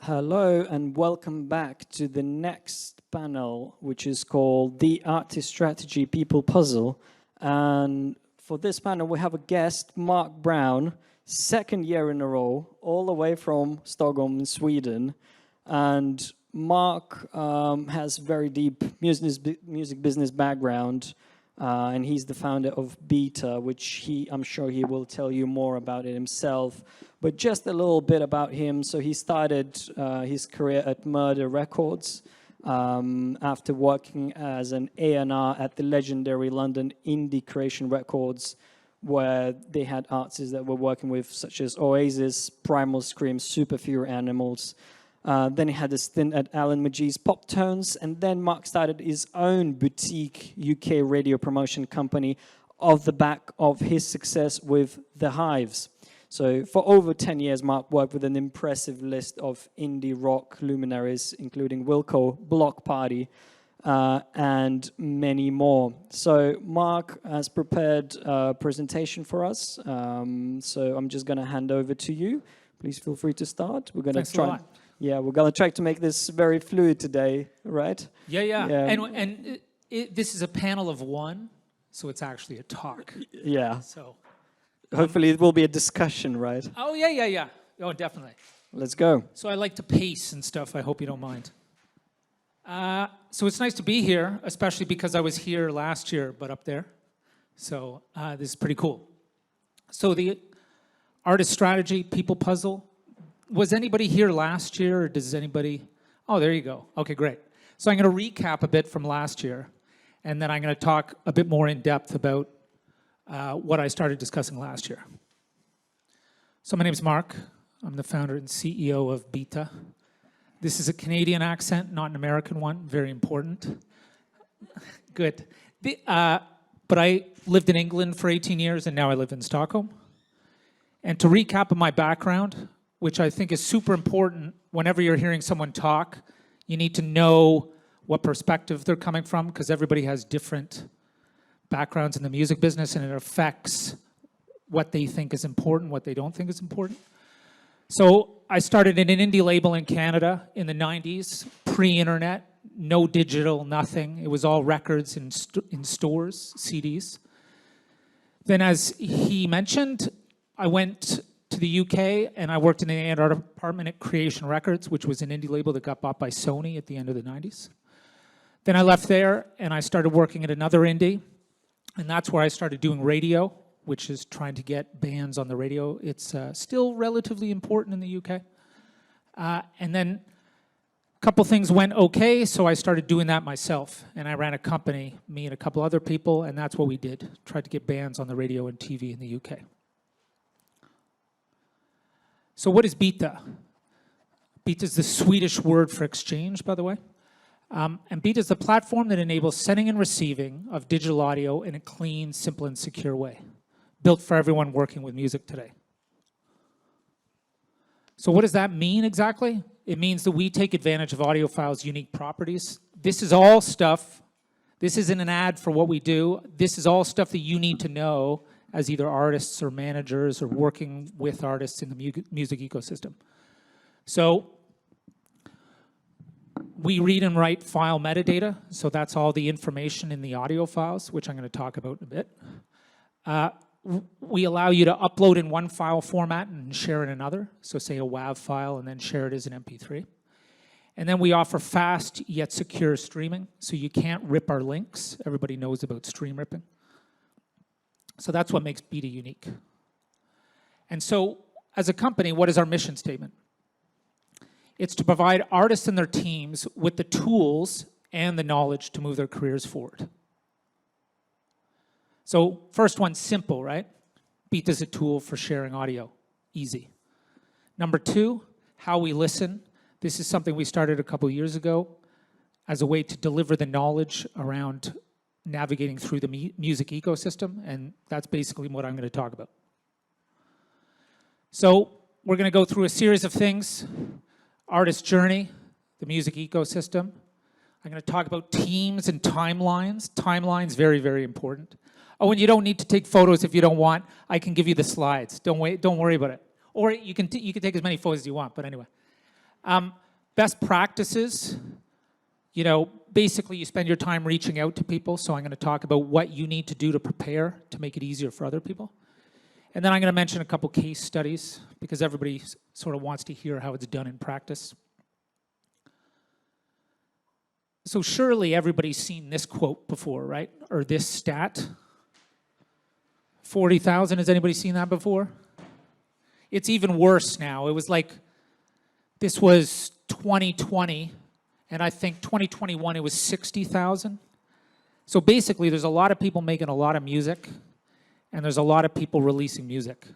Hello and welcome back to the next panel, which is called The Artist Strategy People Puzzle. And for this panel, we have a guest, Marc Browns, second year in a row, all the way from Stockholm in Sweden. And Marc has very deep music business background, and he's the founder of Byta, which I'm sure he will tell you more about it himself. But just a little bit about him. So he started his career at Murder Records after working as an A&R at the legendary London Indie Creation Records, where they had artists that were working with, such as Oasis, Primal Scream, Superfure Animals. Then he had a stint at Alan McGee's Pop Tones, and then Marc started his own boutique UK radio promotion company off the back of his success with The Hives. So for over 10 years, Marc worked with an impressive list of indie rock luminaries, including Wilco, Block Party, and many more. So Marc has prepared a presentation for us. So I'm just going to hand over to you. Please feel free to start. We're going to try. Yeah, we're going to try to make this very fluid today, right? Yeah. And this is a panel of one, so it's actually a talk. Yeah. So hopefully it will be a discussion, right? Oh, yeah. Oh, definitely. Let's go. So I like to pace and stuff. I hope you don't mind. So it's nice to be here, especially because I was here last year, but up there. So this is pretty cool. So the artist strategy, people puzzle. Was anybody here last year, or does anybody? Oh, there you go. Okay, great. So I'm going to recap a bit from last year, and then I'm going to talk a bit more in depth about what I started discussing last year. So my name is Marc. I'm the founder and CEO of Byta. This is a Canadian accent, not an American one. Very important. Good. But I lived in England for 18 years, and now I live in Stockholm. And to recap on my background, which I think is super important, whenever you're hearing someone talk, you need to know what perspective they're coming from, because everybody has different backgrounds in the music business, and it affects what they think is important, what they don't think is important. So I started in an indie label in Canada in the 90s, pre-internet, no digital, nothing. It was all records in stores, CDs. Then, as he mentioned, I went to the UK and I worked in the A&R department at Creation Records, which was an indie label that got bought by Sony at the end of the 90s. Then I left there and I started working at another indie, and that's where I started doing radio, which is trying to get bands on the radio. It's still relatively important in the UK. And then a couple things went okay, so I started doing that myself. And I ran a company, me and a couple other people, and that's what we did. Tried to get bands on the radio and TV in the UK. So what is Byta? Byta is the Swedish word for exchange, by the way. And Byta is the platform that enables sending and receiving of digital audio in a clean, simple, and secure way, built for everyone working with music today. So what does that mean exactly? It means that we take advantage of audiophiles' unique properties. This is all stuff, this isn't an ad for what we do, this is all stuff that you need to know as either artists or managers or working with artists in the music ecosystem. So we read and write file metadata, so that's all the information in the audio files, which I'm going to talk about in a bit. We allow you to upload in one file format and share in another, so say a WAV file and then share it as an MP3. And then we offer fast yet secure streaming, so you can't rip our links. Everybody knows about stream ripping. So that's what makes Byta unique. And so, as a company, what is our mission statement? It's to provide artists and their teams with the tools and the knowledge to move their careers forward. So, first one, simple, right? Byta is a tool for sharing audio. Easy. Number two, how we listen. This is something we started a couple years ago as a way to deliver the knowledge around navigating through the music ecosystem, and that's basically what I'm going to talk about. So we're going to go through a series of things. Artist journey, the music ecosystem. I'm going to talk about teams and timelines. Timelines, very, very important. Oh, and you don't need to take photos if you don't want. I can give you the slides. Don't worry about it. Or you can take as many photos as you want, but anyway. Best practices, basically you spend your time reaching out to people. So I'm going to talk about what you need to do to prepare to make it easier for other people. And then I'm going to mention a couple case studies because everybody sort of wants to hear how it's done in practice. So surely everybody's seen this quote before, right? Or this stat. 40,000, has anybody seen that before? It's even worse now. It was like, this was 2020, and I think 2021 it was 60,000. So basically there's a lot of people making a lot of music, and there's a lot of people releasing music.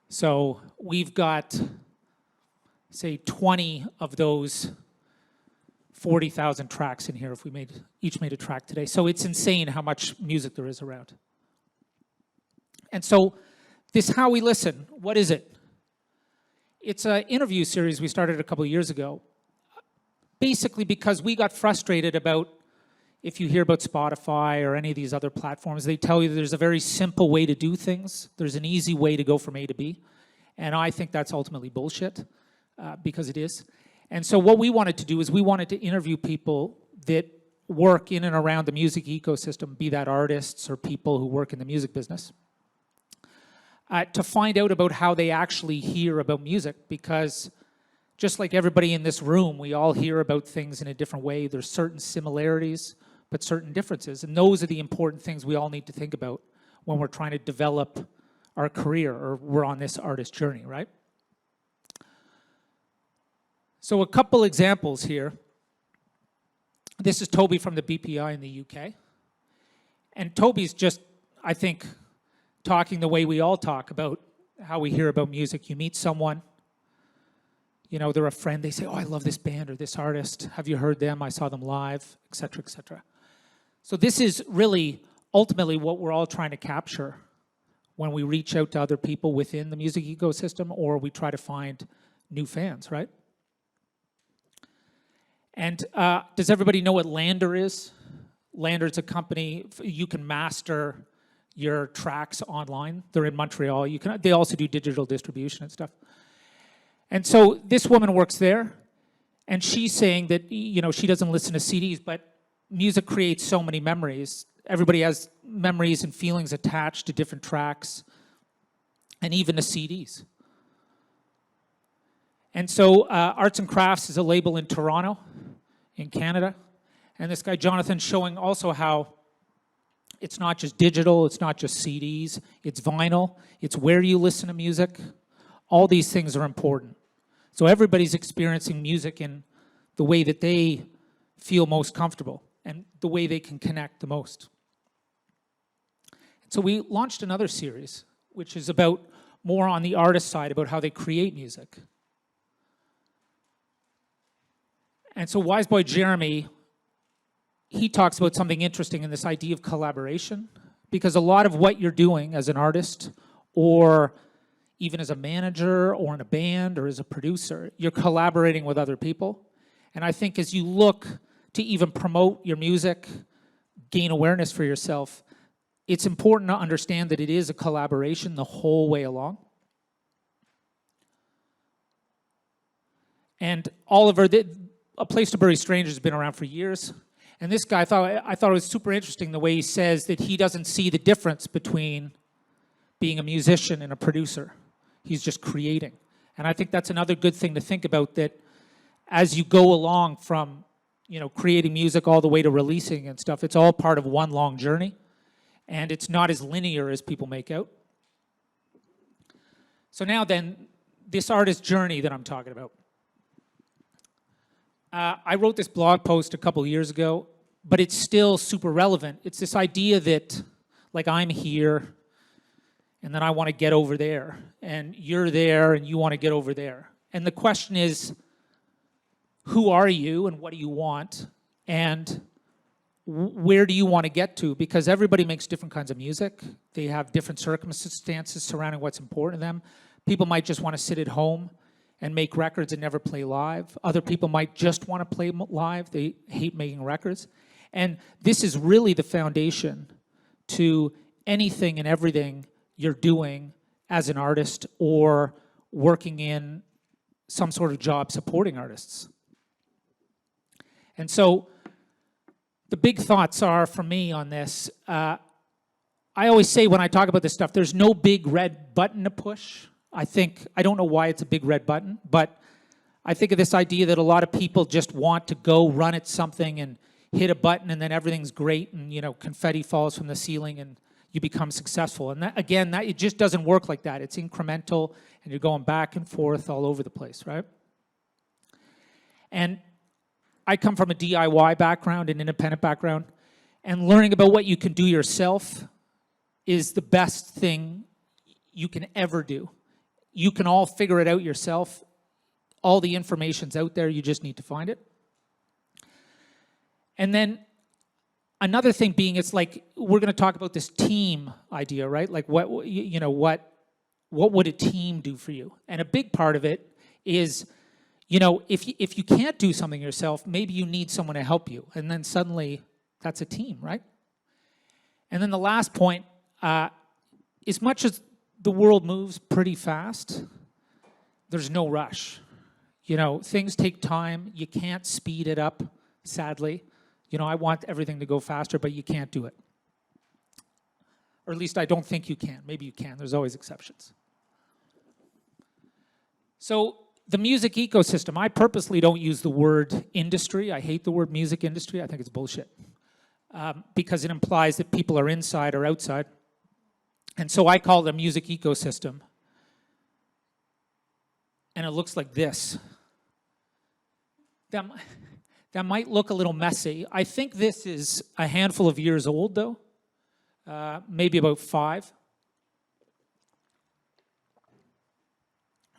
So we've got, say, 20 of those 40,000 tracks in here if we each made a track today. So it's insane how much music there is around. And so this How We Listen, what is it? It's an interview series we started a couple of years ago. Basically because we got frustrated about, if you hear about Spotify or any of these other platforms, they tell you there's a very simple way to do things. There's an easy way to go from A to B. And I think that's ultimately bullshit, because it is. And so what we wanted to do is we wanted to interview people that work in and around the music ecosystem, be that artists or people who work in the music business, to find out about how they actually hear about music. Because just like everybody in this room, we all hear about things in a different way. There's certain similarities, but certain differences. And those are the important things we all need to think about when we're trying to develop our career or we're on this artist journey, right? So a couple examples here. This is Toby from the BPI in the UK. And Toby's just, I think, talking the way we all talk about how we hear about music. You meet someone, they're a friend, they say, oh, I love this band or this artist. Have you heard them? I saw them live, et cetera, et cetera. So this is really ultimately what we're all trying to capture when we reach out to other people within the music ecosystem or we try to find new fans, right? And does everybody know what Lander is? Lander is a company, you can master your tracks online. They're in Montreal. They also do digital distribution and stuff. And so this woman works there, and she's saying that, she doesn't listen to CDs, but music creates so many memories. Everybody has memories and feelings attached to different tracks, and even to CDs. And so Arts and Crafts is a label in Toronto, in Canada. And this guy, Jonathan, showing also how it's not just digital, it's not just CDs, it's vinyl, it's where you listen to music. All these things are important. So everybody's experiencing music in the way that they feel most comfortable and the way they can connect the most. So we launched another series, which is about more on the artist side, about how they create music. And so Wise Boy Jeremy, he talks about something interesting in this idea of collaboration, because a lot of what you're doing as an artist or even as a manager or in a band or as a producer, you're collaborating with other people. And I think as you look to even promote your music, gain awareness for yourself, it's important to understand that it is a collaboration the whole way along. And Oliver, A Place to Bury Strangers has been around for years. And this guy, I thought it was super interesting the way he says that he doesn't see the difference between being a musician and a producer. He's just creating. And I think that's another good thing to think about, that as you go along from, creating music all the way to releasing and stuff, it's all part of one long journey. And it's not as linear as people make out. So now then, this artist journey that I'm talking about. I wrote this blog post a couple years ago, but it's still super relevant. It's this idea that, like, I'm here, and then I want to get over there, and you're there, and you want to get over there. And the question is, who are you, and what do you want, and where do you want to get to? Because everybody makes different kinds of music. They have different circumstances surrounding what's important to them. People might just want to sit at home and make records and never play live. Other people might just want to play live. They hate making records. And this is really the foundation to anything and everything you're doing as an artist or working in some sort of job supporting artists. And so the big thoughts are for me on this, I always say when I talk about this stuff, there's no big red button to push. I don't know why it's a big red button, but I think of this idea that a lot of people just want to go run at something and hit a button and then everything's great and, you know, confetti falls from the ceiling and you become successful. And that, again, that it just doesn't work like that. It's incremental and you're going back and forth all over the place, right? And I come from a DIY background, an independent background, and learning about what you can do yourself is the best thing you can ever do. You can all figure it out yourself. All the information's out there, you just need to find it. And then another thing being, it's like, we're gonna talk about this team idea, right? Like what would a team do for you? And a big part of it is, you know, if you can't do something yourself, maybe you need someone to help you. And then suddenly, that's a team, right? And then the last point, as much as the world moves pretty fast, there's no rush. You know, things take time. You can't speed it up, sadly. You know, I want everything to go faster, but you can't do it. Or at least I don't think you can. Maybe you can. There's always exceptions. So the music ecosystem, I purposely don't use the word industry. I hate the word music industry. I think it's bullshit. Because it implies that people are inside or outside. And so I call it a music ecosystem. And it looks like this. That might look a little messy. I think this is a handful of years old, though. Maybe about 5.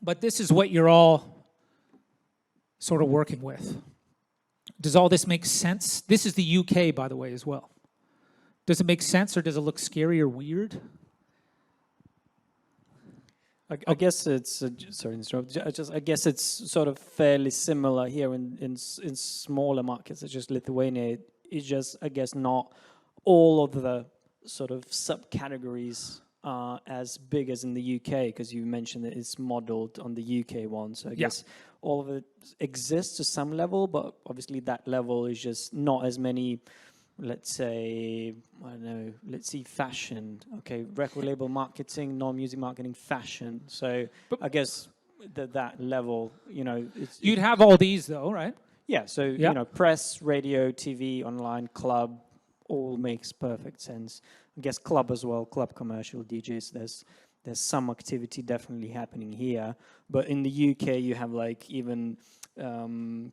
But this is what you're all sort of working with. Does all this make sense? This is the UK, by the way, as well. Does it make sense, or does it look scary or weird? I guess it's sorry to interrupt. I guess it's sort of fairly similar here in smaller markets such as Lithuania. It's just, I guess, not all of the sort of subcategories are as big as in the UK, because you mentioned that it's modeled on the UK one. So I guess all of it exists to some level, but obviously that level is just not as many. Let's say, I don't know, let's see fashion. Okay, record label marketing, non-music marketing, fashion. So I guess that level, you know. You'd have all these though, right? Yeah, so, you know, press, radio, TV, online, club, all makes perfect sense. I guess club as well, club commercial, DJs, there's some activity definitely happening here. But in the UK, you have like even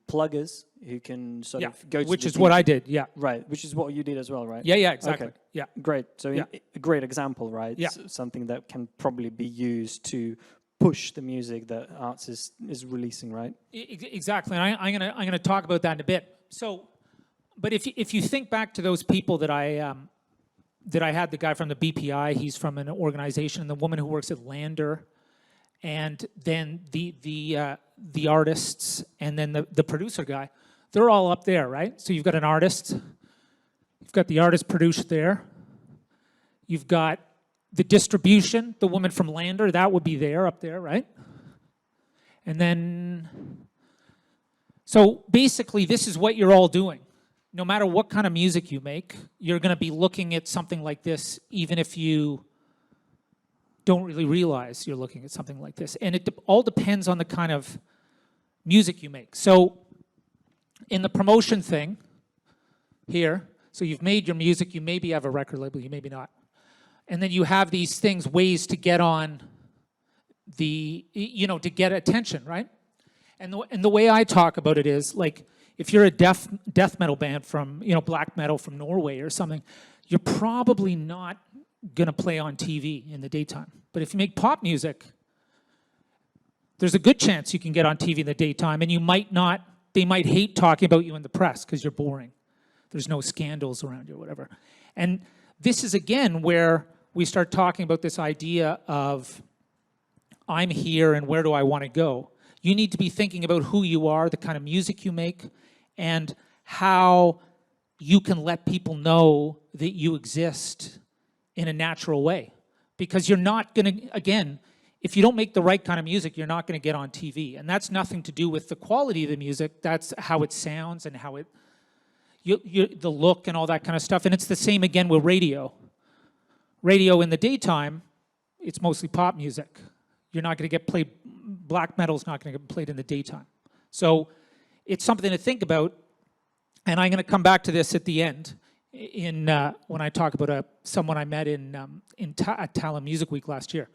pluggers who can sort of go to which is what I did, Right, which is what you did as well, right? Yeah, exactly. Okay. Yeah. Great. So a great example, right? Yeah. Something that can probably be used to push the music that artist is releasing, right? Exactly. And I'm gonna talk about that in a bit. So, but if you think back to those people that I had, the guy from the BPI, he's from an organization, and the woman who works at Lander, and then the artists, and then the producer guy, they're all up there, right? So you've got an artist, you've got the artist produced there, you've got the distribution, the woman from Lander, that would be there, up there, right? And then, so basically this is what you're all doing. No matter what kind of music you make, you're gonna be looking at something like this, even if you don't really realize you're looking at something like this. And it all depends on the kind of music you make. So in the promotion thing here, so you've made your music, you maybe have a record label, you maybe not. And then you have these things, ways to get on the, you know, to get attention, right? And the way I talk about it is, like, if you're a death metal band from, you know, black metal from Norway or something, you're probably not gonna play on TV in the daytime. But if you make pop music, there's a good chance you can get on TV in the daytime, and you might not, they might hate talking about you in the press because you're boring. There's no scandals around you or whatever. And this is, again, where we start talking about this idea of, I'm here and where do I want to go? You need to be thinking about who you are, the kind of music you make, and how you can let people know that you exist in a natural way. Because you're not going to, again, if you don't make the right kind of music, you're not going to get on TV. And that's nothing to do with the quality of the music. That's how it sounds and how the look and all that kind of stuff. And it's the same again with radio. Radio in the daytime, it's mostly pop music. You're not going to get played, black metal's not going to get played in the daytime. So it's something to think about. And I'm going to come back to this at the end when I talk about someone I met at Tallinn Music Week last year.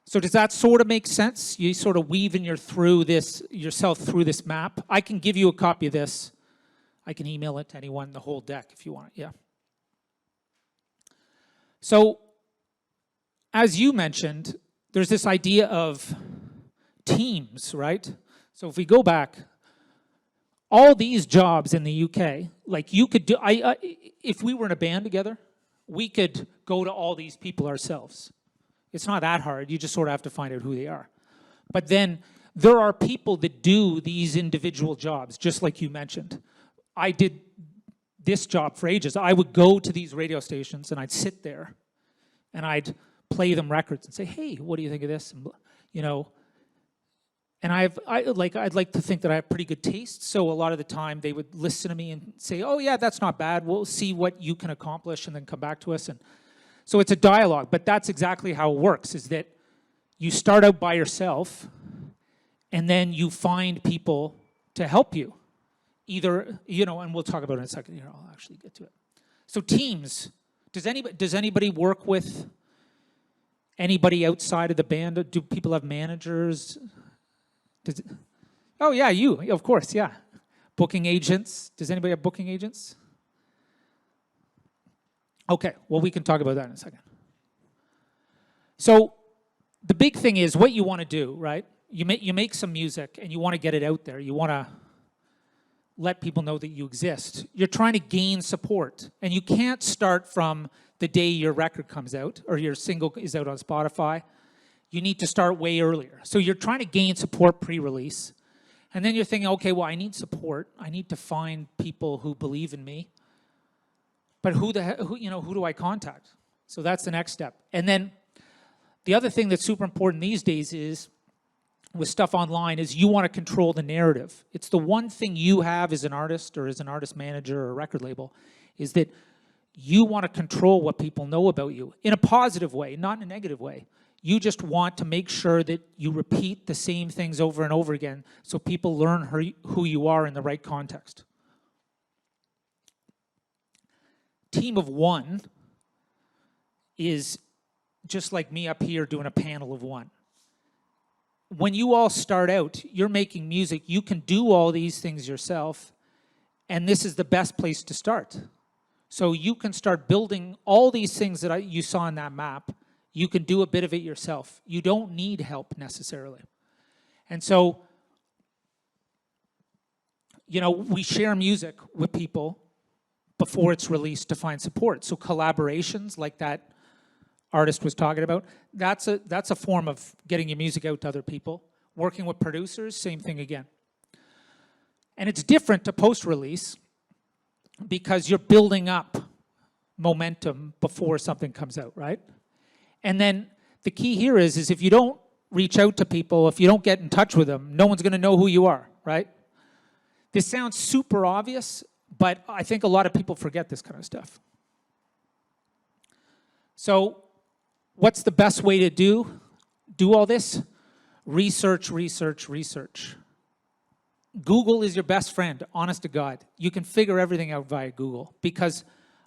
So does that sort of make sense? You sort of weaving yourself through this map. I can give you a copy of this. I can email it to anyone, the whole deck, if you want it. Yeah. So, as you mentioned, there's this idea of teams, right? So if we go back, all these jobs in the UK, like you could do, if we were in a band together, we could go to all these people ourselves. It's not that hard. You just sort of have to find out who they are. But then there are people that do these individual jobs, just like you mentioned. I did this job for ages. I would go to these radio stations and I'd sit there and I'd play them records and say, hey, what do you think of this? And, you know, and I'd like to think that I have pretty good taste. So a lot of the time they would listen to me and say, oh yeah, that's not bad. We'll see what you can accomplish and then come back to us. And so it's a dialogue, but that's exactly how it works, is that you start out by yourself and then you find people to help you. Either, you know, and we'll talk about it in a second. Here, I'll actually get to it. So teams, does anybody work with anybody outside of the band? Do people have managers? Oh yeah, you, of course, yeah. Booking agents. Does anybody have booking agents? Okay, well, we can talk about that in a second. So the big thing is what you want to do, right? You make some music and you want to get it out there. You want to let people know that you exist. You're trying to gain support. And you can't start from the day your record comes out or your single is out on Spotify. You need to start way earlier. So you're trying to gain support pre-release. And then you're thinking, okay, well, I need support. I need to find people who believe in me. But who do I contact? So that's the next step. And then the other thing that's super important these days is, with stuff online, is you want to control the narrative. It's the one thing you have as an artist or as an artist manager or a record label, is that you want to control what people know about you in a positive way, not in a negative way. You just want to make sure that you repeat the same things over and over again so people learn who you are in the right context. Team of one is just like me up here doing a panel of one. When you all start out, you're making music, you can do all these things yourself, and this is the best place to start. So you can start building all these things that you saw in that map. You can do a bit of it yourself. You don't need help necessarily. And so, you know, we share music with people before it's released to find support. So collaborations like that artist was talking about, that's a form of getting your music out to other people. Working with producers, same thing again. And it's different to post-release because you're building up momentum before something comes out, right? And then the key here is if you don't reach out to people, if you don't get in touch with them, no one's going to know who you are, right? This sounds super obvious, but I think a lot of people forget this kind of stuff. So what's the best way to do all this? Research, research, research. Google is your best friend, honest to God. You can figure everything out via Google because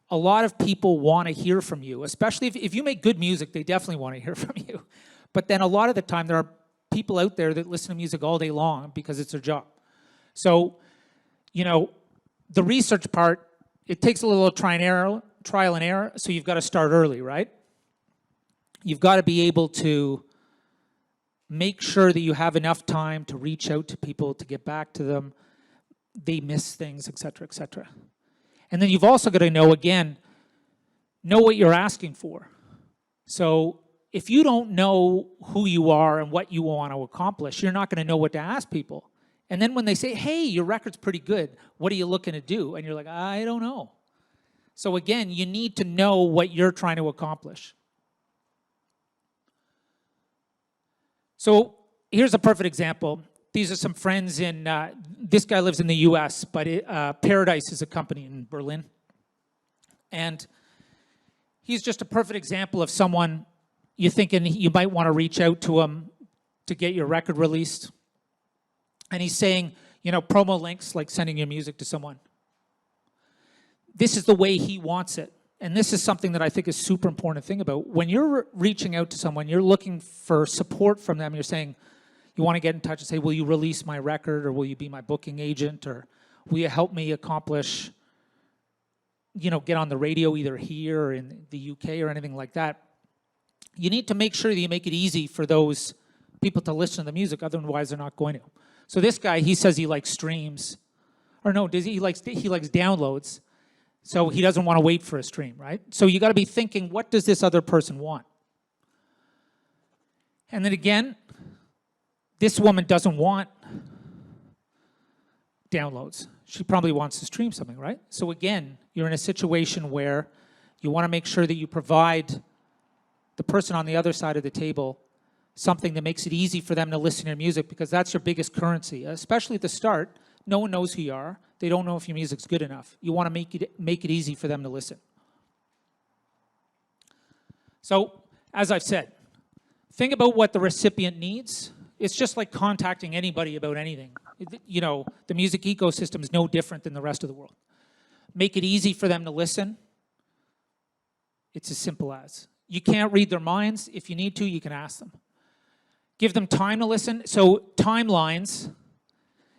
a lot of people want to hear from you, especially if you make good music, they definitely want to hear from you. But then a lot of the time, there are people out there that listen to music all day long because it's their job. So, you know, the research part, it takes a little trial and error, so you've got to start early, right? You've got to be able to make sure that you have enough time to reach out to people, to get back to them. They miss things, et cetera, et cetera. And then you've also got to know what you're asking for. So if you don't know who you are and what you want to accomplish, you're not going to know what to ask people. And then when they say, hey, your record's pretty good, what are you looking to do? And you're like, I don't know. So again, you need to know what you're trying to accomplish. So here's a perfect example. These are some friends in, this guy lives in the US, but Paradise is a company in Berlin. And he's just a perfect example of someone you're thinking you might want to reach out to him to get your record released. And he's saying, promo links like sending your music to someone. This is the way he wants it. And this is something that I think is super important to think about. When you're reaching out to someone, you're looking for support from them. You're saying, you want to get in touch and say, will you release my record, or will you be my booking agent, or will you help me accomplish, get on the radio either here or in the UK or anything like that. You need to make sure that you make it easy for those people to listen to the music, otherwise they're not going to. So this guy, he says he likes streams. Or no, he likes downloads. So he doesn't want to wait for a stream, right? So you got to be thinking, what does this other person want? And then again, this woman doesn't want downloads. She probably wants to stream something, right? So again, you're in a situation where you want to make sure that you provide the person on the other side of the table something that makes it easy for them to listen to your music, because that's your biggest currency, especially at the start. No one knows who you are. They don't know if your music's good enough. You want to make it easy for them to listen. So, as I've said, think about what the recipient needs. It's just like contacting anybody about anything. The music ecosystem is no different than the rest of the world. Make it easy for them to listen. It's as simple as. You can't read their minds. If you need to, you can ask them. Give them time to listen. So timelines,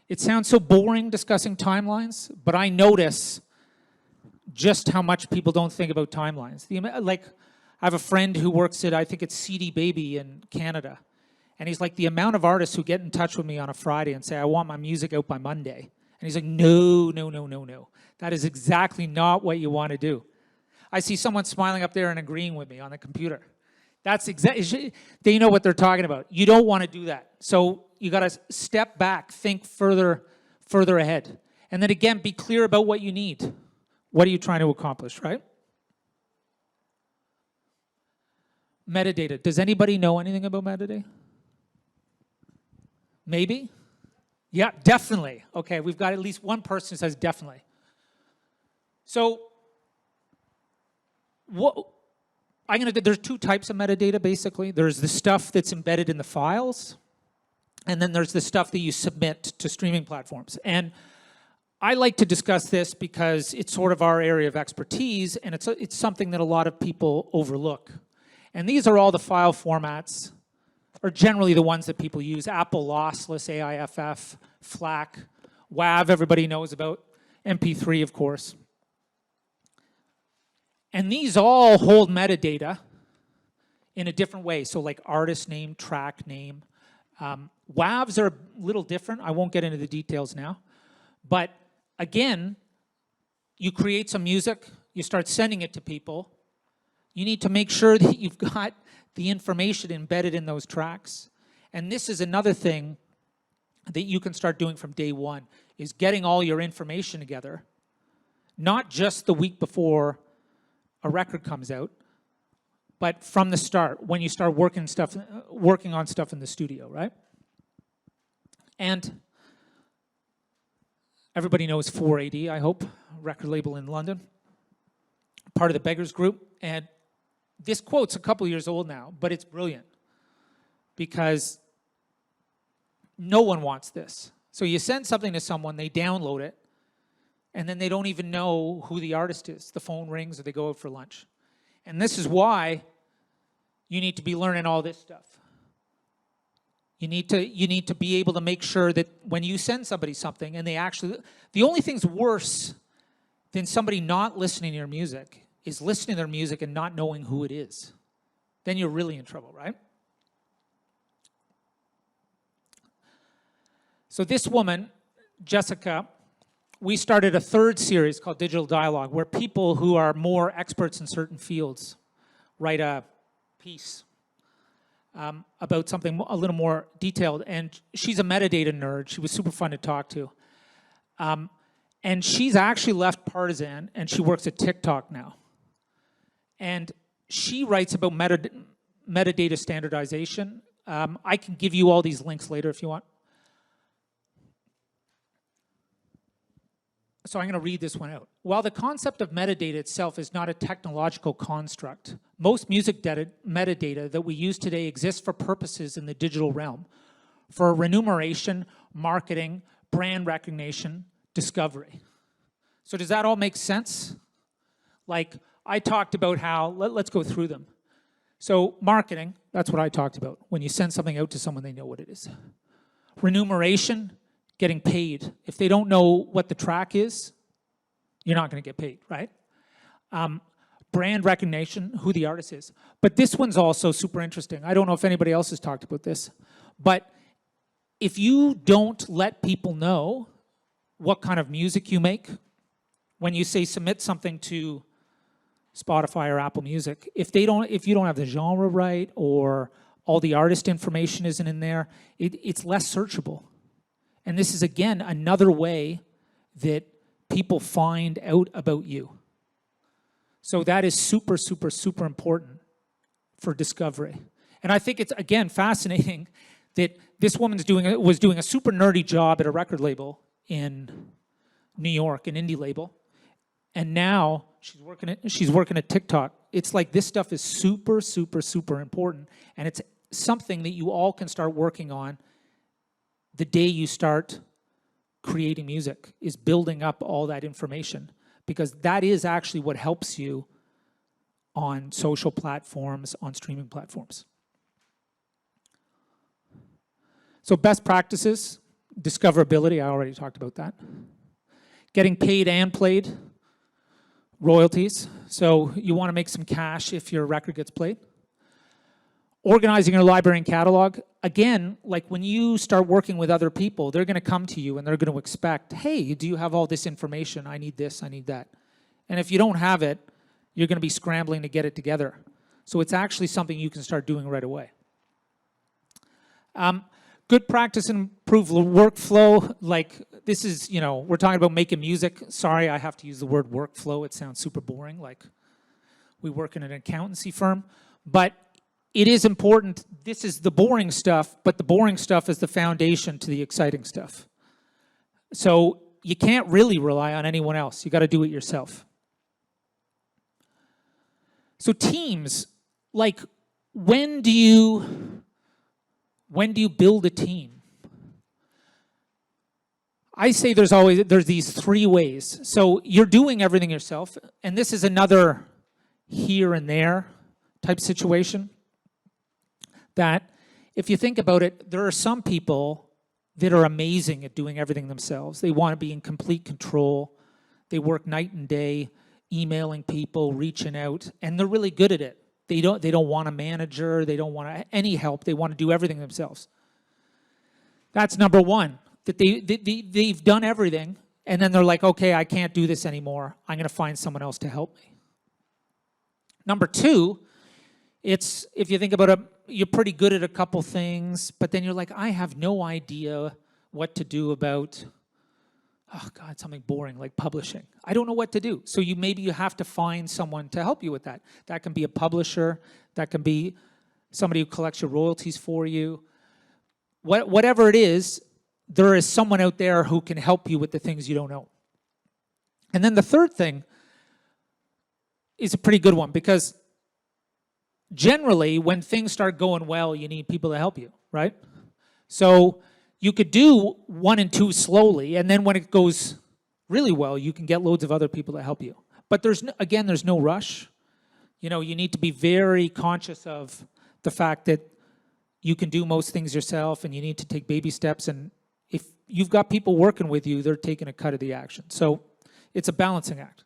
it sounds so boring discussing timelines, but I notice just how much people don't think about timelines. I have a friend who works at, I think it's CD Baby in Canada. And he's like, the amount of artists who get in touch with me on a Friday and say, I want my music out by Monday. And he's like, no. That is exactly not what you want to do. I see someone smiling up there and agreeing with me on the computer. That's exactly, they know what they're talking about. You don't want to do that. So you got to step back, think further ahead. And then again, be clear about what you need. What are you trying to accomplish, right? Metadata. Does anybody know anything about metadata? Maybe? Yeah, definitely. Okay, we've got at least one person who says definitely. So, there's two types of metadata, basically. There's the stuff that's embedded in the files, and then there's the stuff that you submit to streaming platforms. And I like to discuss this because it's sort of our area of expertise, and it's something that a lot of people overlook. And these are all the file formats, or generally the ones that people use. Apple Lossless, AIFF, FLAC, WAV, everybody knows about, MP3, of course. And these all hold metadata in a different way. So like artist name, track name. WAVs are a little different. I won't get into the details now. But again, you create some music, you start sending it to people. You need to make sure that you've got the information embedded in those tracks. And this is another thing that you can start doing from day one, is getting all your information together, not just the week before a record comes out, but from the start, when you start working on stuff in the studio, right? And everybody knows 4AD, I hope, record label in London, part of the Beggars Group. And this quote's a couple years old now, but it's brilliant because no one wants this. So you send something to someone, they download it, and then they don't even know who the artist is. The phone rings or they go out for lunch. And this is why you need to be learning all this stuff. You need to be able to make sure that when you send somebody something and they actually, the only thing's worse than somebody not listening to your music is listening to their music and not knowing who it is. Then you're really in trouble, right? So this woman, Jessica, we started a third series called Digital Dialogue, where people who are more experts in certain fields write a piece about something a little more detailed. And she's a metadata nerd. She was super fun to talk to. And she's actually left Partisan, and she works at TikTok now. And she writes about metadata standardization I can give you all these links later if you want. So I'm going to read this one out. While the concept of metadata itself is not a technological construct, most music metadata that we use today exists for purposes in the digital realm, for remuneration, marketing, brand recognition, discovery. So does that all make sense? Like, I talked about how, let's go through them. So marketing, that's what I talked about. When you send something out to someone, they know what it is. Remuneration, getting paid. If they don't know what the track is, you're not going to get paid, right? Brand recognition, who the artist is. But this one's also super interesting. I don't know if anybody else has talked about this, but if you don't let people know what kind of music you make, when you say submit something to Spotify or Apple Music, if you don't have the genre right or all the artist information isn't in there, it's less searchable. And this is, again, another way that people find out about you. So that is super, super, super important for discovery. And I think it's, again, fascinating that this woman was doing a super nerdy job at a record label in New York, an indie label. And now she's working at TikTok. It's like this stuff is super, super, super important. And it's something that you all can start working on the day you start creating music, is building up all that information, because that is actually what helps you on social platforms, on streaming platforms. So best practices, discoverability, I already talked about that. Getting paid and played, royalties. So you want to make some cash if your record gets played. Organizing your library and catalog. Again, like when you start working with other people, they're going to come to you and they're going to expect, hey, do you have all this information? I need this, I need that. And if you don't have it, you're going to be scrambling to get it together. So it's actually something you can start doing right away. Good practice and improve workflow. Like this is, we're talking about making music. Sorry, I have to use the word workflow. It sounds super boring, like we work in an accountancy firm. But it is important. This is the boring stuff, but the boring stuff is the foundation to the exciting stuff. So you can't really rely on anyone else. You got to do it yourself. So teams, like when do you build a team? I say there's these three ways. So you're doing everything yourself, and this is another here and there type situation. That if you think about it, there are some people that are amazing at doing everything themselves. They want to be in complete control. They work night and day, emailing people, reaching out, and they're really good at it. They don't want a manager. They don't want any help. They want to do everything themselves. That's number one, that they've done everything, and then they're like, okay, I can't do this anymore. I'm going to find someone else to help me. Number two, it's, if you think about it, you're pretty good at a couple things, but then you're like, I have no idea what to do about, oh God, something boring like publishing. I don't know what to do. So maybe you have to find someone to help you with that. That can be a publisher. That can be somebody who collects your royalties for you. Whatever it is, there is someone out there who can help you with the things you don't know. And then the third thing is a pretty good one, because generally, when things start going well, you need people to help you, right? So you could do 1 and 2 slowly, and then when it goes really well, you can get loads of other people to help you. But there's no rush. You need to be very conscious of the fact that you can do most things yourself, and you need to take baby steps. And if you've got people working with you, they're taking a cut of the action. So it's a balancing act.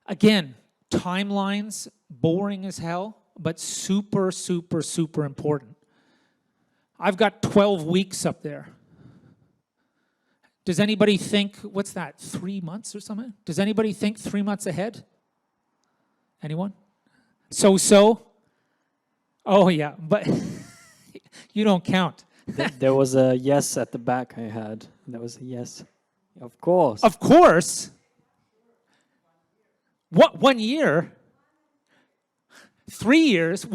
Again, timelines, boring as hell, but super, super, super important. I've got 12 weeks up there. Does anybody think, what's that, 3 months or something? Does anybody think 3 months ahead? Anyone? So? Oh yeah, but you don't count. There was a yes at the back I had. There was a yes. Of course. Of course. What, 1 year? 3 years?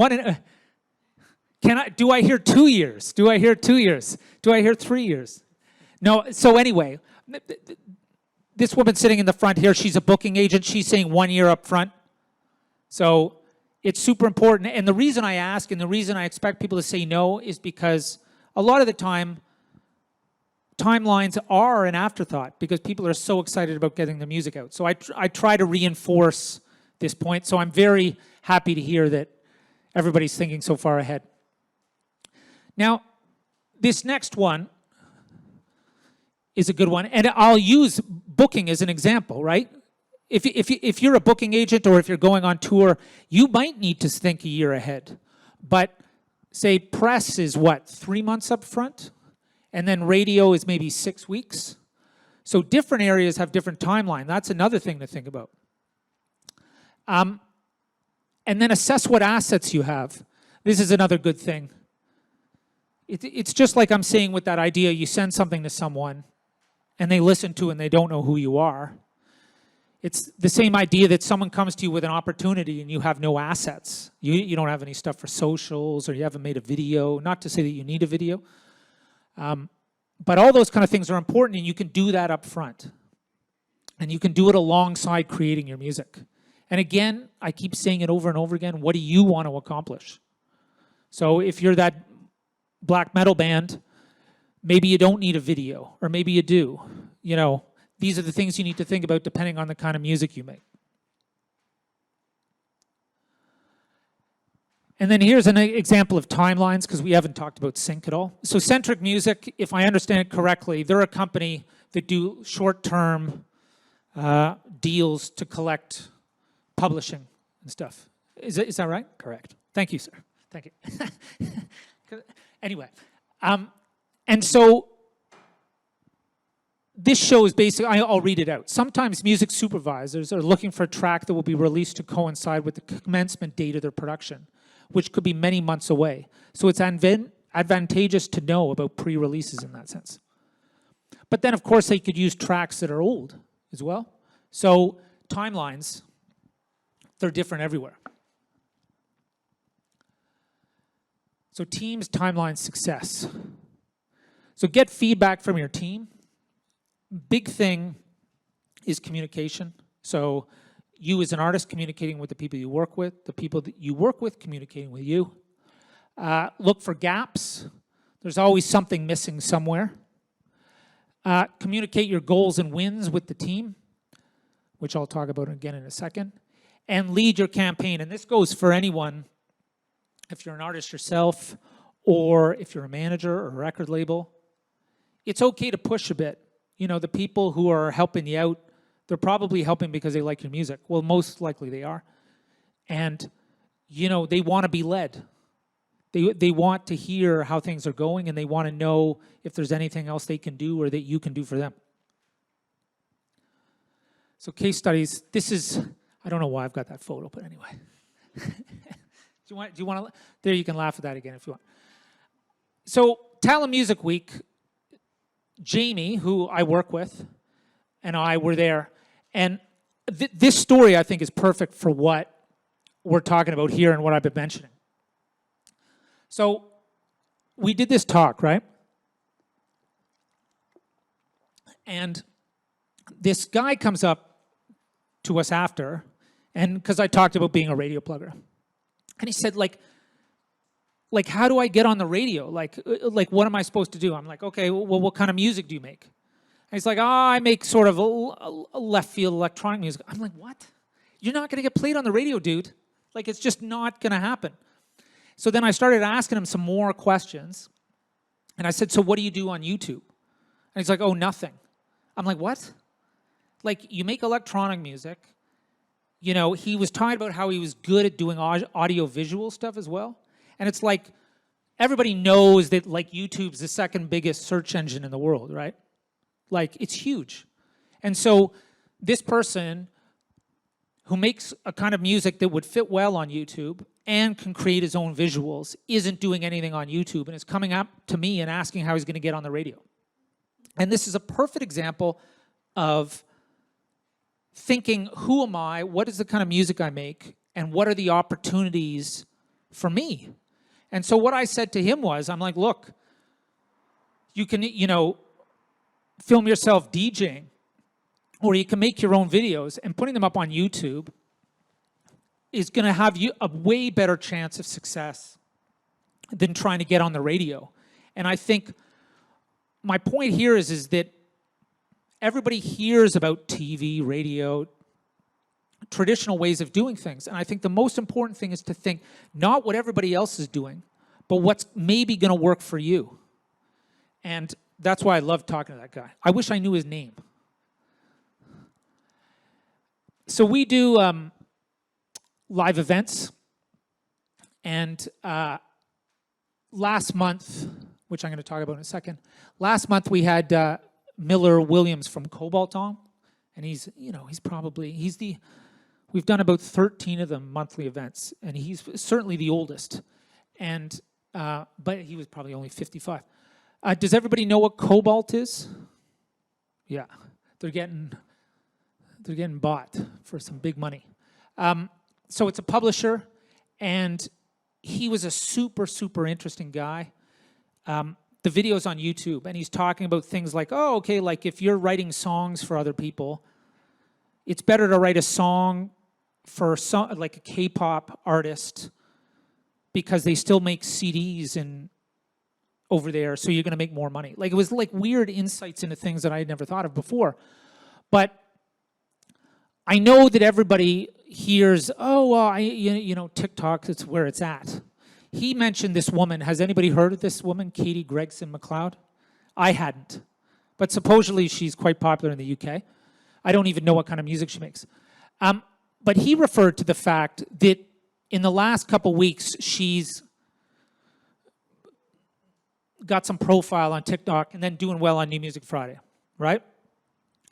Do I hear 2 years? Do I hear 2 years? Do I hear 3 years? No, so anyway, this woman sitting in the front here, she's a booking agent. She's saying 1 year up front. So it's super important. And the reason I ask and the reason I expect people to say no is because a lot of the time, timelines are an afterthought because people are so excited about getting the music out. So I try to reinforce this point. So I'm very happy to hear that everybody's thinking so far ahead. Now, this next one is a good one. And I'll use booking as an example, right? If you're a booking agent or if you're going on tour, you might need to think a year ahead. But say press is what, 3 months up front? And then radio is maybe 6 weeks. So different areas have different timeline. That's another thing to think about. And then assess what assets you have. This is another good thing. It's just like I'm saying with that idea, you send something to someone and they listen to it and they don't know who you are. It's the same idea that someone comes to you with an opportunity and you have no assets. You don't have any stuff for socials or you haven't made a video. Not to say that you need a video. But all those kind of things are important and you can do that up front. And you can do it alongside creating your music. And again, I keep saying it over and over again, what do you want to accomplish? So if you're that black metal band, maybe you don't need a video, or maybe you do. You know, these are the things you need to think about depending on the kind of music you make. And then here's an example of timelines, because we haven't talked about sync at all. So Centric Music, if I understand it correctly, they're a company that do short-term deals to collect publishing and stuff. Is that right? Correct. Thank you, sir. Thank you. Anyway, and so this shows basically, I'll read it out. Sometimes music supervisors are looking for a track that will be released to coincide with the commencement date of their production, which could be many months away. So it's advantageous to know about pre-releases in that sense. But then, of course, they could use tracks that are old as well. So timelines, they're different everywhere. So teams, timelines, success. So get feedback from your team. Big thing is communication. So you as an artist communicating with the people you work with, the people that you work with communicating with you. Look for gaps. There's always something missing somewhere. Communicate your goals and wins with the team, which I'll talk about again in a second. And lead your campaign. And this goes for anyone, if you're an artist yourself, or if you're a manager or a record label. It's okay to push a bit. You know, the people who are helping you out, they're probably helping because they like your music. Well, most likely they are. And, you know, they want to be led. They want to hear how things are going, and they want to know if there's anything else they can do or that you can do for them. So case studies, this is, I don't know why I've got that photo, but anyway. Do you want to, there you can laugh at that again if you want. So Talent Music Week, Jamie, who I work with, and I were there. And this story, I think, is perfect for what we're talking about here and what I've been mentioning. So we did this talk, right? And this guy comes up to us after, and because I talked about being a radio plugger. And he said, like, how do I get on the radio? Like, what am I supposed to do? I'm like, okay, well, what kind of music do you make? And he's like, I make sort of a left field electronic music. I'm like, what? You're not going to get played on the radio, dude. Like, it's just not going to happen. So then I started asking him some more questions. And I said, so what do you do on YouTube? And he's like, oh, nothing. I'm like, what? Like, you make electronic music. You know, he was talking about how he was good at doing audio-visual stuff as well. And it's like, everybody knows that, like, YouTube's the second biggest search engine in the world, right? Like, it's huge. And so this person who makes a kind of music that would fit well on YouTube and can create his own visuals isn't doing anything on YouTube and is coming up to me and asking how he's going to get on the radio. And this is a perfect example of thinking, who am I? What is the kind of music I make? And what are the opportunities for me? And so what I said to him was, I'm like, look, you can, film yourself DJing, or you can make your own videos, and putting them up on YouTube is going to have you a way better chance of success than trying to get on the radio. And I think my point here is that everybody hears about TV, radio, traditional ways of doing things. And I think the most important thing is to think not what everybody else is doing, but what's maybe going to work for you. And that's why I love talking to that guy. I wish I knew his name. So we do live events. And last month, which I'm going to talk about in a second, last month we had Miller Williams from Cobalt on. And we've done about 13 of them monthly events. And he's certainly the oldest. And, but he was probably only 55. Does everybody know what Cobalt is? Yeah, they're getting bought for some big money. So it's a publisher, and he was a super, super interesting guy. The video's on YouTube, and he's talking about things like, like if you're writing songs for other people, it's better to write a song for like a K-pop artist because they still make CDs over there, so you're going to make more money. Like, it was like weird insights into things that I had never thought of before. But I know that everybody hears, TikTok, it's where it's at. He mentioned this woman. Has anybody heard of this woman, Katie Gregson MacLeod? I hadn't. But supposedly she's quite popular in the UK. I don't even know what kind of music she makes. But he referred to the fact that in the last couple weeks, she's got some profile on TikTok and then doing well on New Music Friday, right?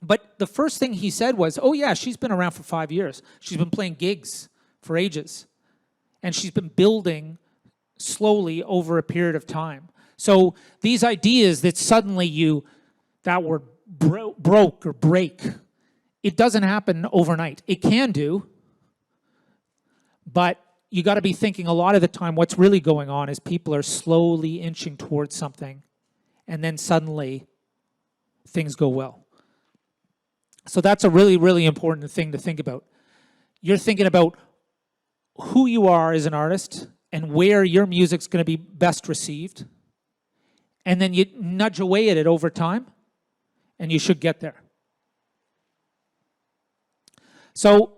But the first thing he said was, she's been around for 5 years. She's been playing gigs for ages. And she's been building slowly over a period of time. So these ideas that suddenly that word broke or break, it doesn't happen overnight. It can do, but you got to be thinking a lot of the time what's really going on is people are slowly inching towards something, and then suddenly things go well. So that's a really, really important thing to think about. You're thinking about who you are as an artist and where your music's going to be best received, and then you nudge away at it over time, and you should get there. So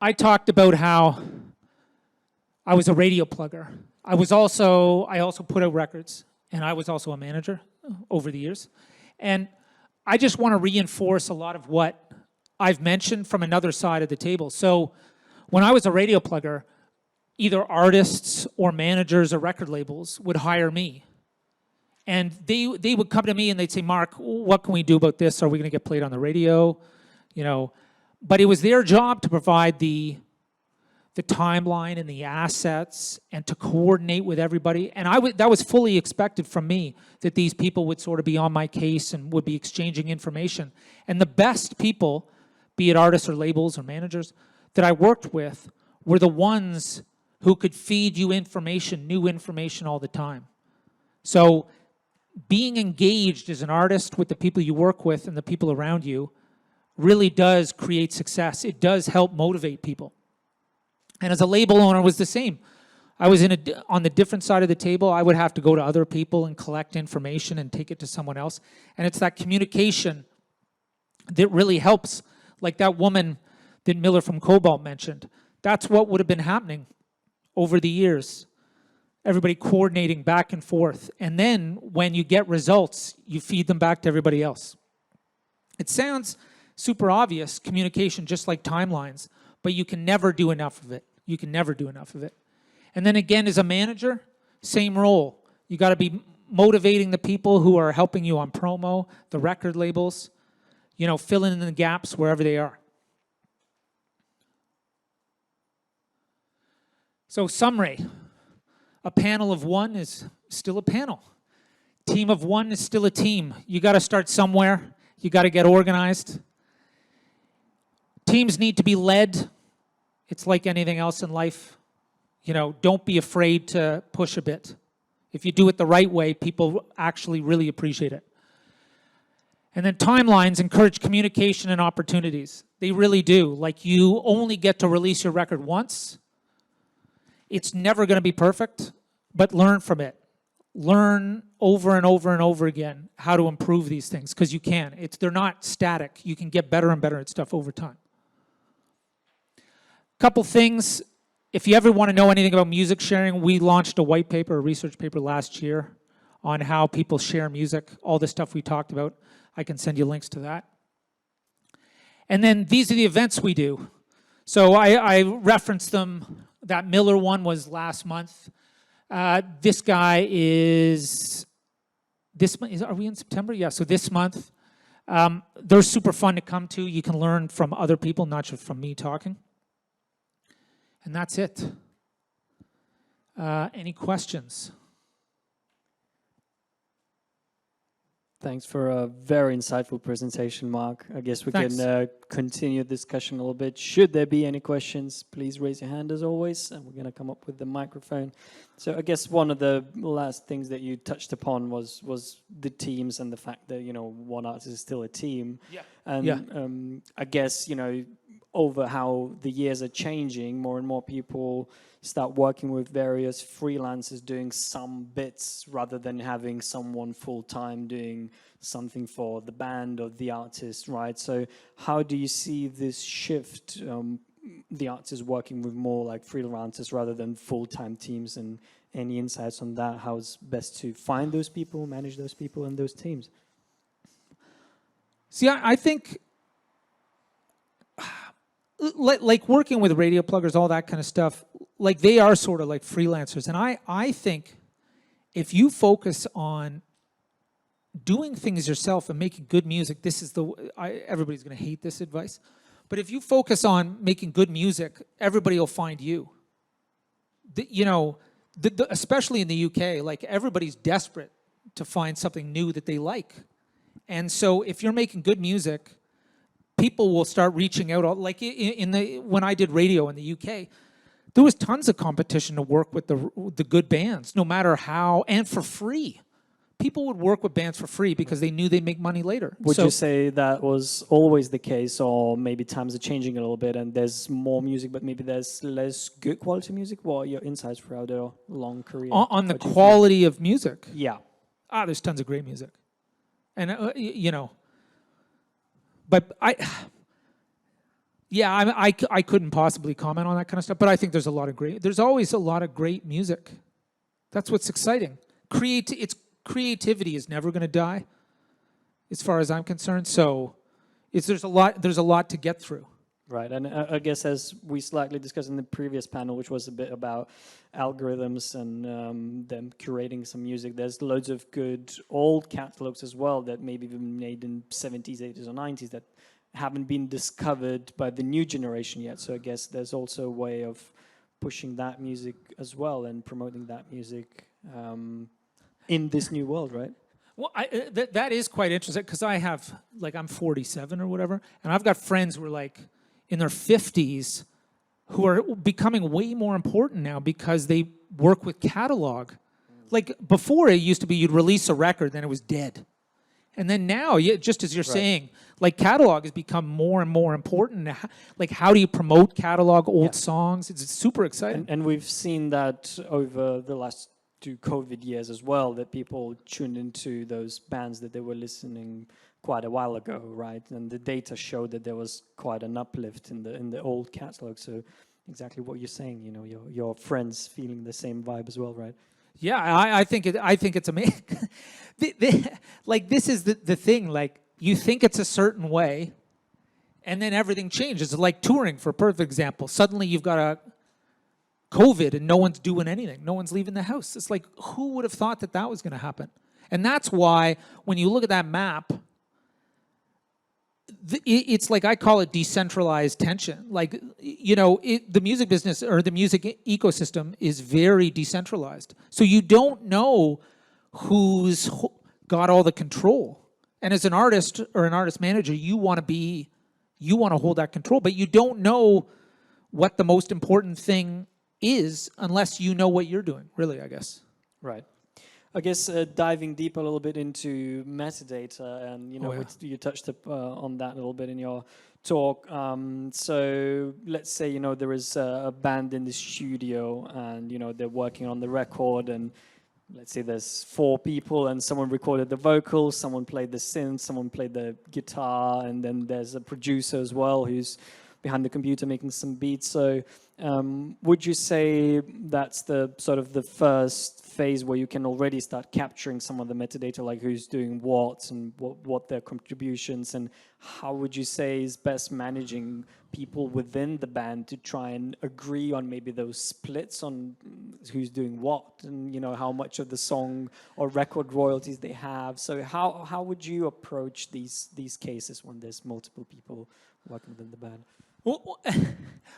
I talked about how I was a radio plugger. I also put out records, and I was also a manager over the years. And I just want to reinforce a lot of what I've mentioned from another side of the table. So when I was a radio plugger, either artists or managers or record labels would hire me. And they would come to me and they'd say, Mark, what can we do about this? Are we going to get played on the radio? But it was their job to provide the timeline and the assets and to coordinate with everybody. And that was fully expected from me, that these people would sort of be on my case and would be exchanging information. And the best people, be it artists or labels or managers, that I worked with were the ones who could feed you information, new information all the time. So being engaged as an artist with the people you work with and the people around you really does create success. It does help motivate people. And as a label owner, it was the same. I was on the different side of the table. I would have to go to other people and collect information and take it to someone else. And it's that communication that really helps. Like that woman that Miller from Cobalt mentioned. That's what would have been happening over the years. Everybody coordinating back and forth. And then when you get results, you feed them back to everybody else. It sounds super obvious, communication, just like timelines. But you can never do enough of it. You can never do enough of it. And then again, as a manager, same role. You got to be motivating the people who are helping you on promo, the record labels, filling in the gaps wherever they are. So summary, a panel of one is still a panel. Team of one is still a team. You got to start somewhere. You got to get organized. Teams need to be led. It's like anything else in life. don't be afraid to push a bit. If you do it the right way, people actually really appreciate it. And then timelines encourage communication and opportunities. They really do. Like, you only get to release your record once. It's never going to be perfect, but learn from it. Learn over and over and over again how to improve these things, because you can. They're not static. You can get better and better at stuff over time. Couple things. If you ever want to know anything about music sharing, we launched a white paper, a research paper last year on how people share music, all the stuff we talked about. I can send you links to that. And then these are the events we do. So I referenced them. That Miller one was last month. This guy is, are we in September? Yeah, so this month. They're super fun to come to. You can learn from other people, not just from me talking. And that's it. Any questions? Thanks for a very insightful presentation, Mark. I guess we can continue the discussion a little bit. Should there be any questions, please raise your hand as always, and we're going to come up with the microphone. So I guess one of the last things that you touched upon was the teams and the fact that, one artist is still a team. Yeah. And I guess, over how the years are changing, more and more people start working with various freelancers doing some bits rather than having someone full-time doing something for the band or the artist, right? So how do you see this shift, the artists working with more like freelancers rather than full-time teams, and any insights on that? How it's best to find those people, manage those people and those teams? See, I think like working with radio pluggers, all that kind of stuff, like they are sort of like freelancers. And I think if you focus on doing things yourself and making good music, this is everybody's going to hate this advice, but if you focus on making good music, everybody will find you. Especially in the UK, like everybody's desperate to find something new that they like. And so if you're making good music, people will start reaching out. Like when I did radio in the UK, there was tons of competition to work with the good bands, no matter how, and for free. People would work with bands for free because they knew they'd make money later. Would you say that was always the case, or maybe times are changing a little bit and there's more music, but maybe there's less good quality music? What are your insights throughout your long career? On the quality of music? Yeah. There's tons of great music. And, but I couldn't possibly comment on that kind of stuff, but I think there's always a lot of great music. That's what's exciting. Creativity is never going to die, as far as I'm concerned. So there's a lot to get through. Right, and I guess as we slightly discussed in the previous panel, which was a bit about algorithms and them curating some music, there's loads of good old catalogs as well that maybe been made in 70s, 80s or 90s that haven't been discovered by the new generation yet. So I guess there's also a way of pushing that music as well and promoting that music in this new world, right? Well, that is quite interesting, because I'm 47 or whatever, and I've got friends who are like in their 50s who are becoming way more important now because they work with catalog. Like before, it used to be you'd release a record, then it was dead. And then now, just as you're saying, like catalog has become more and more important. Like, how do you promote catalog old songs? It's super exciting. And we've seen that over the last 2 COVID years as well, that people tuned into those bands that they were listening quite a while ago, right? And the data showed that there was quite an uplift in the old catalog. So exactly what you're saying, your friends feeling the same vibe as well, right? Yeah, I think it's amazing. Like, this is the thing. Like, you think it's a certain way, and then everything changes. It's like touring, for a perfect example. Suddenly you've got a COVID and no one's doing anything. No one's leaving the house. It's like, who would have thought that was going to happen? And that's why when you look at that map, it's like, I call it decentralized tension. Like, the music business or the music ecosystem is very decentralized. So you don't know who's got all the control. And as an artist or an artist manager, you want to hold that control, but you don't know what the most important thing is unless you know what you're doing, really, I guess. Right. I guess diving deep a little bit into metadata, and you touched on that a little bit in your talk. So let's say there is a band in the studio, and they're working on the record, and let's say there's 4 people, and someone recorded the vocals, someone played the synth, someone played the guitar, and then there's a producer as well who's behind the computer making some beats. So would you say that's the sort of the first phase where you can already start capturing some of the metadata, like who's doing what and what their contributions, and how would you say is best managing people within the band to try and agree on maybe those splits on who's doing what, and how much of the song or record royalties they have? So how would you approach these cases when there's multiple people working within the band?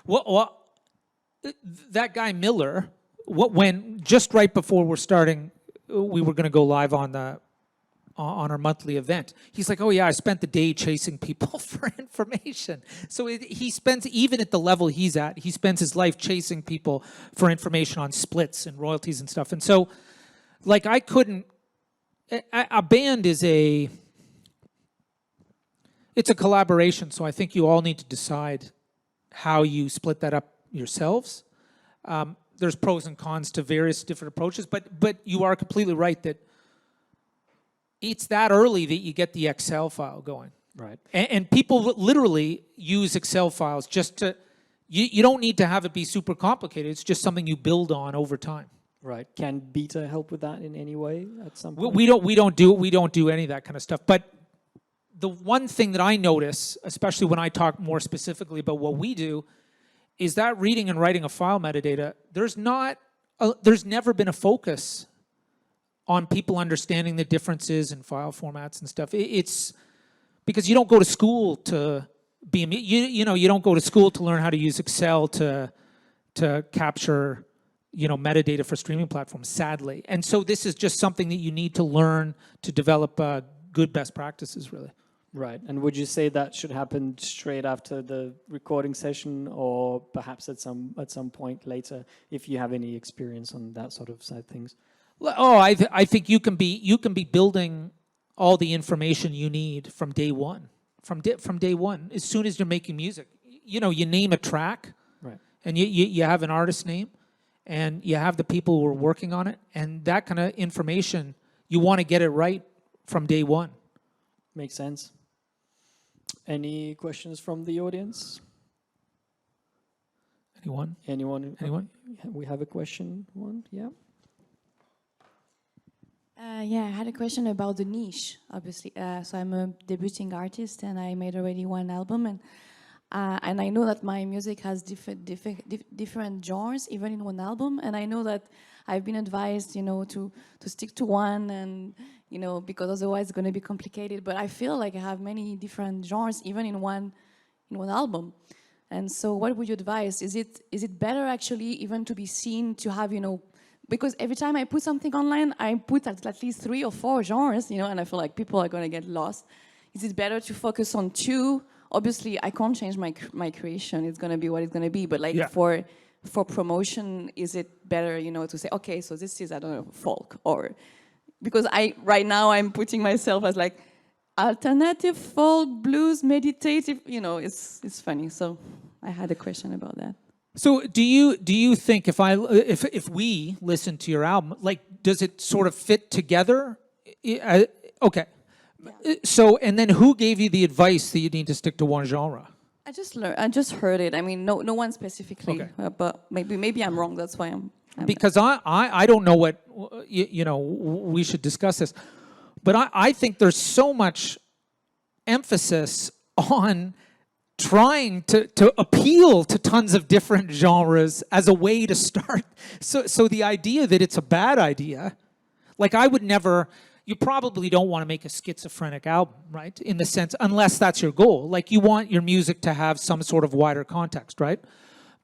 Well, that guy Miller, when just right before we were going to go live on our monthly event, he's like, "Oh yeah, I spent the day chasing people for information." So he spends, even at the level he's at, he spends his life chasing people for information on splits and royalties and stuff. And so, like, I couldn't. A band is it's a collaboration. So I think you all need to decide how you split that up yourselves. There's pros and cons to various different approaches, but you are completely right that it's that early that you get the Excel file going. Right. And people literally use Excel files just to, you don't need to have it be super complicated. It's just something you build on over time. Right. Can Byta help with that in any way at some point? We don't do any of that kind of stuff. But the one thing that I notice, especially when I talk more specifically about what we do, is that reading and writing a file metadata, there's never been a focus on people understanding the differences in file formats and stuff. It's because you don't go to school to be, you don't go to school to learn how to use Excel to capture, metadata for streaming platforms, sadly. And so this is just something that you need to learn to develop good best practices, really. Right. And would you say that should happen straight after the recording session, or perhaps at some point later, if you have any experience on that sort of side of things? Oh, I think you can be building all the information you need from day one. From day one, as soon as you're making music, you name a track, right, and you have an artist name, and you have the people who are working on it, and that kind of information, you want to get it right from day one. Makes sense. Any questions from the audience? Anyone? Anyone? We have a question. One, yeah. Yeah, I had a question about the niche, obviously. So I'm a debuting artist, and I made already one album, and I know that my music has different genres, even in one album. And I know that I've been advised, to stick to one, and because otherwise it's going to be complicated. But I feel like I have many different genres, even in one album. And so, what would you advise? Is it better actually even to be seen to have because every time I put something online, I put at least 3 or 4 genres, and I feel like people are going to get lost. Is it better to focus on 2? Obviously, I can't change my creation. It's going to be what it's going to be. But for promotion, is it better, to say, okay, so this is, I don't know, folk, or because right now I'm putting myself as like alternative folk, blues, meditative. It's funny. So I had a question about that. So do you think if we listen to your album, like, does it sort of fit together? Okay. Yeah. So, and then who gave you the advice that you need to stick to one genre? I just heard it. I mean, no one specifically, okay. But maybe I'm wrong. That's why I'm because I don't know what we should discuss this, but I think there's so much emphasis on trying to appeal to tons of different genres as a way to start. So the idea that it's a bad idea, like I would never. You probably don't want to make a schizophrenic album, right? In the sense, unless that's your goal. Like you want your music to have some sort of wider context, right?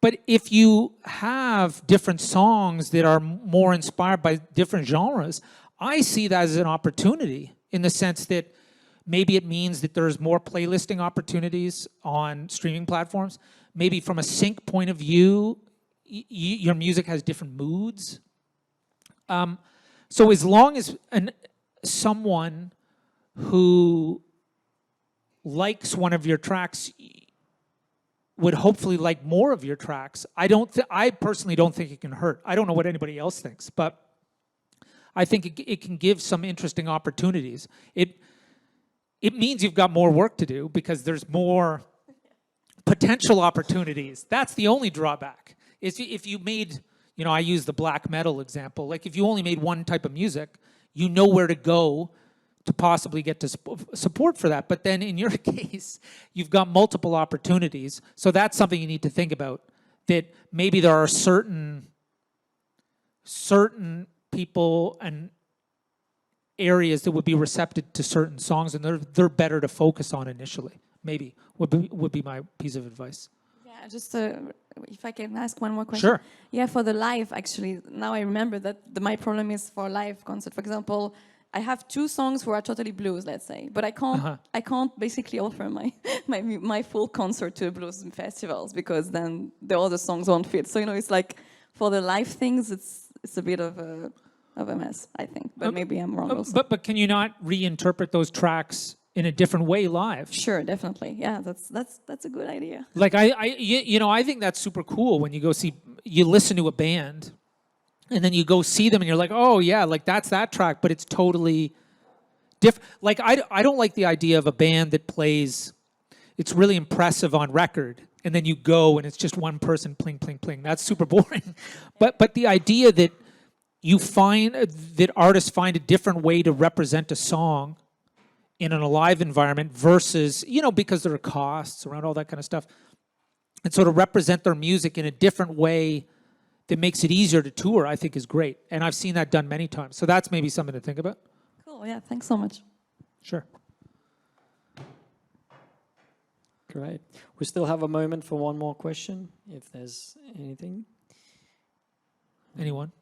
But if you have different songs that are more inspired by different genres, I see that as an opportunity in the sense that maybe it means that there's more playlisting opportunities on streaming platforms. Maybe from a sync point of view, your music has different moods. So as long as someone who likes one of your tracks would hopefully like more of your tracks, I personally don't think it can hurt. I don't know what anybody else thinks, but I think it can give some interesting opportunities. It means you've got more work to do because there's more potential opportunities. That's the only drawback. Is if you made, I use the black metal example. Like if you only made one type of music, you know where to go to possibly get to support for that. But then in your case, you've got multiple opportunities. So that's something you need to think about, that maybe there are certain people and areas that would be receptive to certain songs, and they're better to focus on initially. Maybe would be my piece of advice. Yeah, just if I can ask one more question. Sure. Yeah, for the live, actually, now I remember that my problem is for live concert. For example, I have 2 songs who are totally blues, let's say, but I can't basically offer my full concert to blues festivals because then the other songs won't fit. So it's like for the live things, it's a bit of a mess, I think. But maybe I'm wrong also. But can you not reinterpret those tracks in a different way live? Sure, definitely. Yeah, that's a good idea. Like I think that's super cool when you listen to a band and then you go see them and you're like, oh yeah, like that's that track, but it's totally different. Like I don't like the idea of a band that plays, it's really impressive on record, and then you go and it's just one person pling, pling, pling. That's super boring. But the idea that you find that artists find a different way to represent a song in an alive environment versus, because there are costs around all that kind of stuff, and so to represent their music in a different way that makes it easier to tour, I think is great. And I've seen that done many times. So that's maybe something to think about. Cool, yeah, thanks so much. Sure. Great. We still have a moment for one more question, if there's anything. Anyone?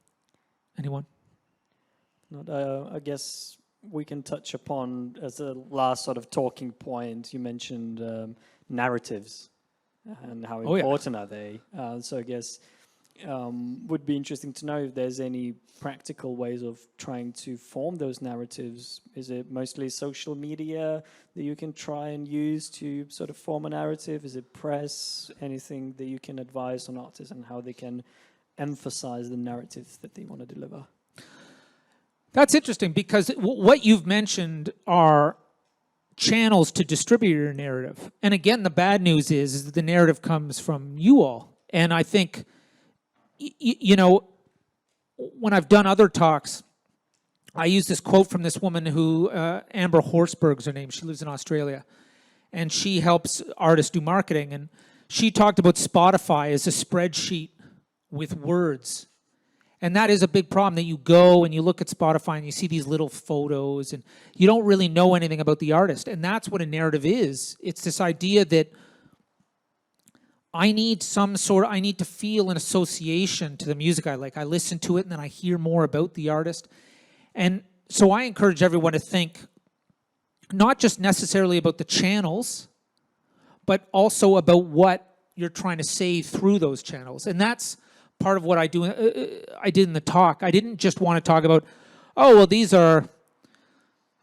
Not, I guess we can touch upon, as a last sort of talking point, you mentioned narratives and how important are they. So I guess would be interesting to know if there's any practical ways of trying to form those narratives. Is it mostly social media that you can try and use to sort of form a narrative? Is it press? Anything that you can advise on artists and how they can emphasize the narratives that they want to deliver? That's interesting because what you've mentioned are channels to distribute your narrative. And again, the bad news is that the narrative comes from you all. And I think, when I've done other talks, I use this quote from this woman who, Amber Horsberg's her name, she lives in Australia. And she helps artists do marketing. And she talked about Spotify as a spreadsheet with words. And that is a big problem, that you go and you look at Spotify and you see these little photos and you don't really know anything about the artist. And that's what a narrative is. It's this idea that I need to feel an association to the music I like. I listen to it and then I hear more about the artist. And so I encourage everyone to think not just necessarily about the channels, but also about what you're trying to say through those channels. And that's part of what I did in the talk. I didn't just want to talk about, I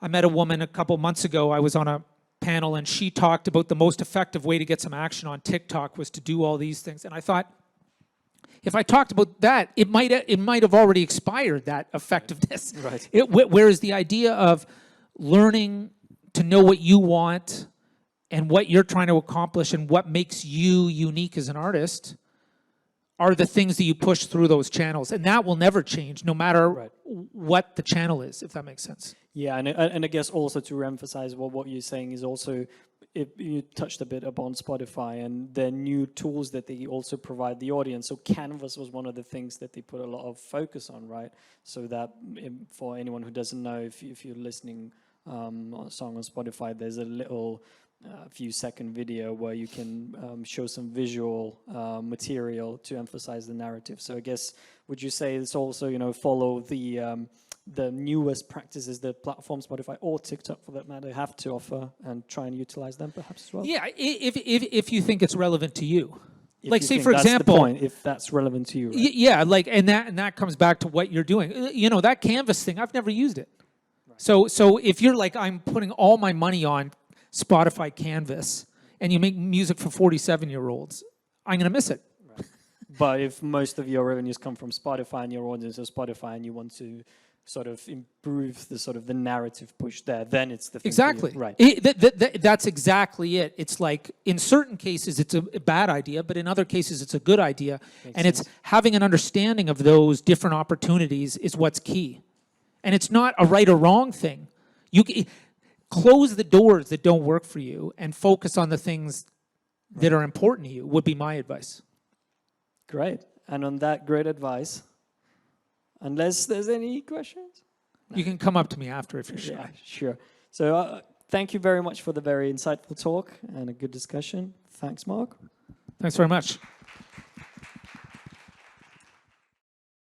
met a woman a couple months ago. I was on a panel and she talked about the most effective way to get some action on TikTok was to do all these things. And I thought, if I talked about that, it might have already expired, that effectiveness. Right. Whereas the idea of learning to know what you want and what you're trying to accomplish and what makes you unique as an artist are the things that you push through those channels. And that will never change, no matter what the channel is, if that makes sense. Yeah, and I guess also to reemphasize what you're saying is also, if you touched a bit upon Spotify and the new tools that they also provide the audience. So Canvas was one of the things that they put a lot of focus on, right? So that for anyone who doesn't know, if you're listening on a song on Spotify, there's a little few second video where you can show some visual material to emphasize the narrative. So I guess, would you say it's also, follow the newest practices that platforms, Spotify or TikTok for that matter, have to offer and try and utilize them perhaps as well? Yeah, if you think it's relevant to you. If Like, you say, think for that's the example- point, if that's relevant to you. Right? Yeah, like, and that comes back to what you're doing. You know, that Canvas thing, I've never used it. So if you're like, I'm putting all my money on Spotify Canvas, and you make music for 47-year-olds, I'm going to miss it. But if most of your revenues come from Spotify and your audience is Spotify, and you want to sort of improve the sort of the narrative push there, then it's the thing for you. Exactly. Right. That's exactly it. It's like, in certain cases, it's a bad idea, but in other cases, it's a good idea. Makes And sense. it's having an understanding of those different opportunities is what's key. And it's not a right or wrong thing. Close the doors that don't work for you and focus on the things that are important to you would be my advice. Great. And on that great advice, unless there's any questions? You can come up to me after if you're shy. Yeah, sure. So thank you very much for the very insightful talk and a good discussion. Thanks, Mark. Thanks very much.